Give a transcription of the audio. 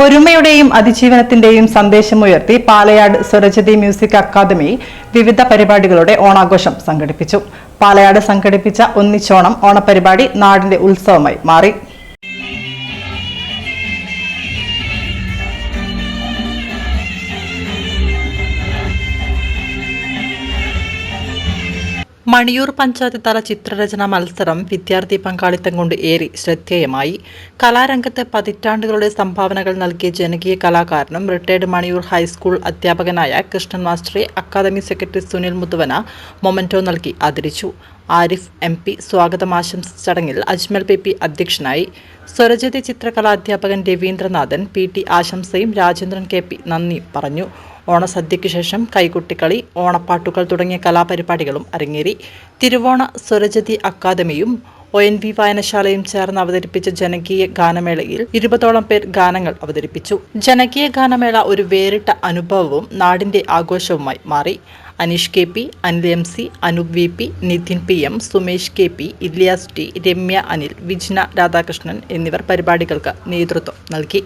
ഒരുമയുടെയും അതിജീവനത്തിന്റെയും സന്ദേശമുയർത്തി Palayad സ്വരജതി music academy വിവിധ പരിപാടികളുടെ ഓണാഘോഷം സംഘടിപ്പിച്ചു. പാലയാട് സംഘടിപ്പിച്ച ഒന്നിച്ചോണം ഓണപരിപാടി നാടിന്റെ ഉത്സവമായി മാറി. മണിയൂർ പഞ്ചായത്ത് തല ചിത്രരചനാ മത്സരം വിദ്യാർത്ഥി പങ്കാളിത്തം കൊണ്ട് ഏറെ ശ്രദ്ധേയമായി. കലാരംഗത്ത് പതിറ്റാണ്ടുകളുടെ സംഭാവനകൾ നൽകിയ ജനകീയ കലാകാരനും റിട്ടയർഡ് മണിയൂർ ഹൈസ്കൂൾ അധ്യാപകനായ കൃഷ്ണൻ മാസ്റ്ററെ academy secretary Sunil Muthuvana memento നൽകി ആദരിച്ചു. ആരിഫ് MP സ്വാഗതം ആശംസിച്ച ചടങ്ങിൽ അജ്മൽ PP അധ്യക്ഷനായി. സ്വരജതി ചിത്രകലാധ്യാപകൻ രവീന്ദ്രനാഥൻ PT ആശംസയും രാജേന്ദ്രൻ KP നന്ദിയും പറഞ്ഞു. ഓണസദ്യയ്ക്ക് ശേഷം കൈകൊട്ടിക്കളി, ഓണപ്പാട്ടുകൾ തുടങ്ങിയ കലാപരിപാടികളും അരങ്ങേറി. തിരുവോണ സ്വരജതി അക്കാദമിയും ONV വായനശാലയും ചേർന്ന് അവതരിപ്പിച്ച ജനകീയ ഗാനമേളയിൽ 20ഓളം പേർ ഗാനങ്ങൾ അവതരിപ്പിച്ചു. ജനകീയ ഗാനമേള ഒരു വേറിട്ട അനുഭവവും നാടിന്റെ ആഘോഷവുമായി മാറി. Aneesh KP, Anil MC, Anoop VP, Nitin PM, Sumesh KP, Ilyas T, Ramya Anil, വിജ്ന Radhakrishnan എന്നിവർ പരിപാടികൾക്ക് നേതൃത്വം നൽകി.